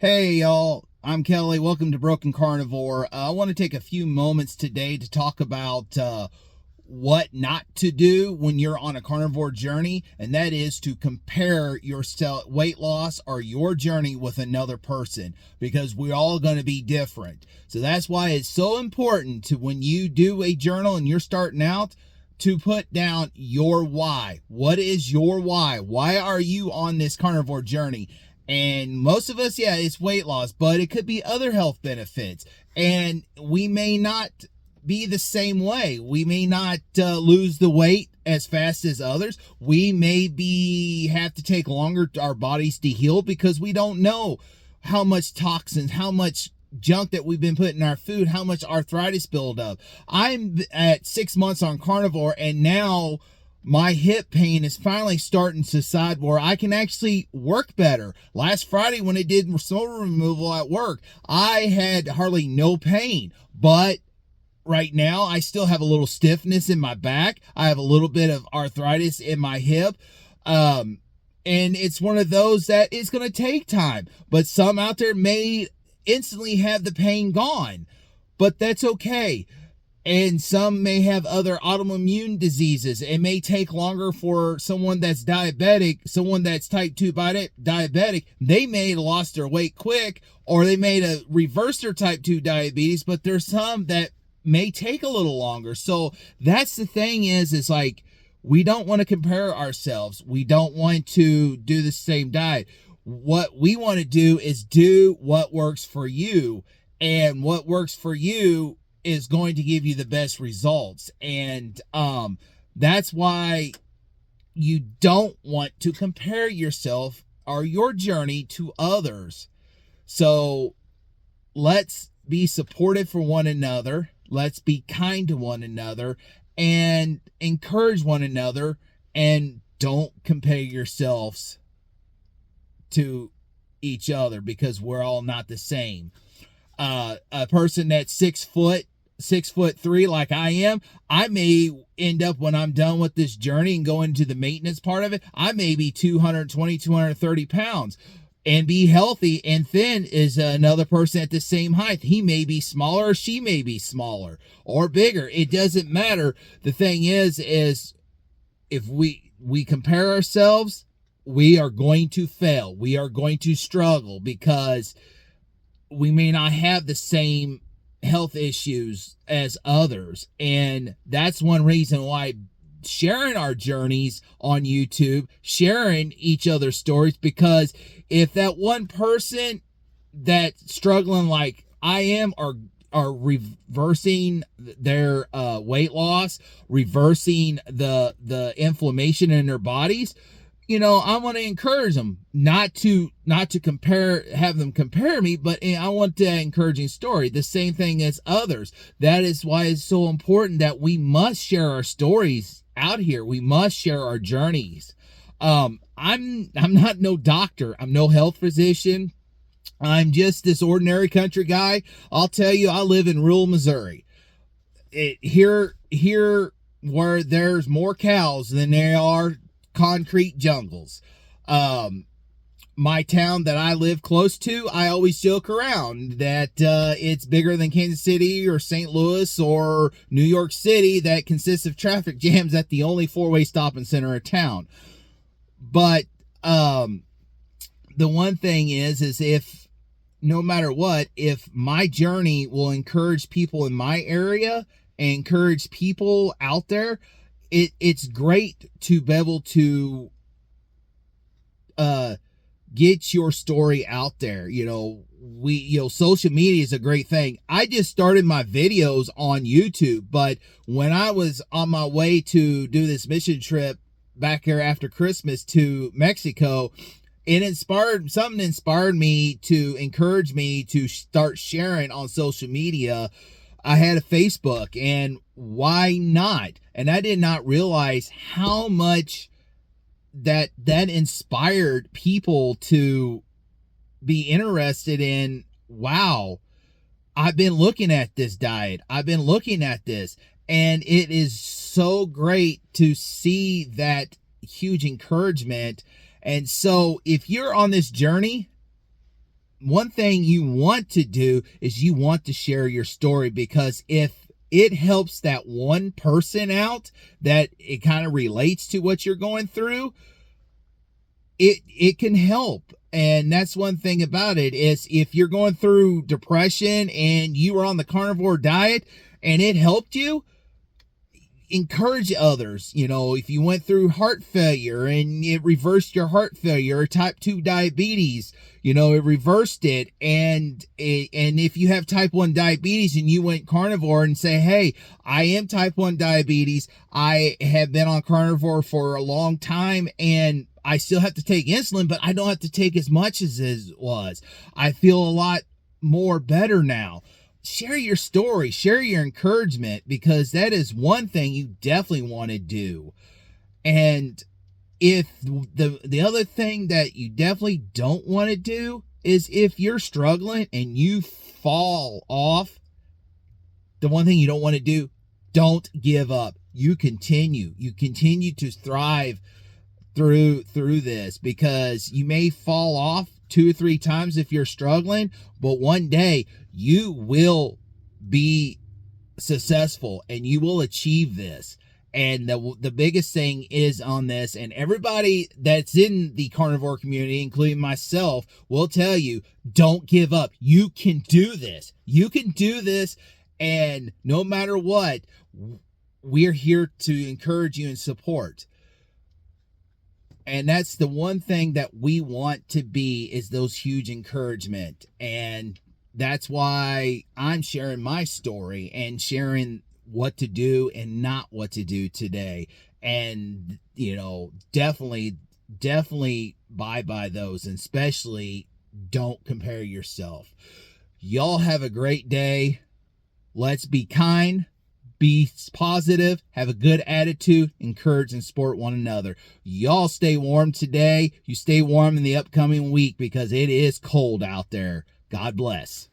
Hey y'all, I'm Kelly. Welcome to Broken Carnivore. I want to take a few moments today to talk about what not to do when you're on a carnivore journey, and that is to compare your weight loss or your journey with another person, because we're all going to be different. So that's why it's so important to, when you do a journal and you're starting out, to put down your why. What is your why? Why are you on this carnivore journey? And most of us, yeah, it's weight loss, but it could be other health benefits. And we may not be the same way. We may not lose the weight as fast as others. We may have to take longer our bodies to heal, because we don't know how much toxins, how much junk that we've been putting in our food, how much arthritis buildup. I'm at 6 months on carnivore, and now my hip pain is finally starting to subside where I can actually work better. Last Friday, when I did snow removal at work, I had hardly no pain, but right now I still have a little stiffness in my back. I have a little bit of arthritis in my hip. And it's one of those that is going to take time, but some out there may instantly have the pain gone, but that's okay. And some may have other autoimmune diseases. It may take longer for someone that's diabetic, someone that's type 2 diabetic. They may have lost their weight quick, or they may have reversed their type 2 diabetes, but there's some that may take a little longer. So that's the thing is like, we don't want to compare ourselves. We don't want to do the same diet. What we want to do is do what works for you, and what works for you is going to give you the best results. And that's why you don't want to compare yourself or your journey to others. So let's be supportive for one another. Let's be kind to one another and encourage one another, and don't compare yourselves to each other, because we're all not the same. A person that's 6'3" like I am, I may end up, when I'm done with this journey and go into the maintenance part of it, I may be 220, 230 pounds and be healthy, and thin is another person at the same height. He may be smaller, or she may be smaller or bigger. It doesn't matter. The thing is if we compare ourselves, we are going to fail. We are going to struggle, because we may not have the same health issues as others. And that's one reason why sharing our journeys on YouTube, sharing each other's stories, because if that one person that's struggling like I am are reversing their weight loss, reversing the inflammation in their bodies, I want to encourage them not to have them compare me, but I want that encouraging story. The same thing as others. That is why it's so important that we must share our stories out here. We must share our journeys. I'm not no doctor. I'm no health physician. I'm just this ordinary country guy. I'll tell you, I live in rural Missouri. Here where there's more cows than there are concrete jungles. My town that I live close to, I always joke around that it's bigger than Kansas City or St. Louis or New York City, that consists of traffic jams at the only four-way stop and center of town. But the one thing is if no matter what, if my journey will encourage people in my area and encourage people out there, it's great to be able to get your story out there. Social media is a great thing. I just started my videos on YouTube, but when I was on my way to do this mission trip back here after Christmas to Mexico, something inspired me to encourage me to start sharing on social media. I had a Facebook, and why not? And I did not realize how much that inspired people to be interested in, wow, I've been looking at this diet. I've been looking at this. And it is so great to see that huge encouragement. And so if you're on this journey, one thing you want to do is you want to share your story, because if it helps that one person out that it kind of relates to what you're going through, it can help. And that's one thing about it, is if you're going through depression and you were on the carnivore diet and it helped you, encourage others. You know, if you went through heart failure and it reversed your heart failure, or type 2 diabetes, you know, it reversed it. And if you have type 1 diabetes and you went carnivore, and say, hey, I am type 1 diabetes, I have been on carnivore for a long time, and I still have to take insulin, but I don't have to take as much as it was. I feel a lot more better now. Share your story, share your encouragement, because that is one thing you definitely want to do. And if the other thing that you definitely don't want to do is, if you're struggling and you fall off, the one thing you don't want to do, don't give up. You continue to thrive through this, because you may fall off 2 or 3 times if you're struggling, but one day you will be successful and you will achieve this. And the biggest thing is on this, and everybody that's in the carnivore community, including myself, will tell you, don't give up. You can do this. You can do this. And no matter what, we're here to encourage you and support. And that's the one thing that we want to be, is those huge encouragement. And that's why I'm sharing my story and sharing what to do and not what to do today. And, you know, definitely buy by those, and especially don't compare yourself. Y'all have a great day. Let's be kind, be positive, have a good attitude, encourage and support one another. Y'all stay warm today. You stay warm in the upcoming week, because it is cold out there. God bless.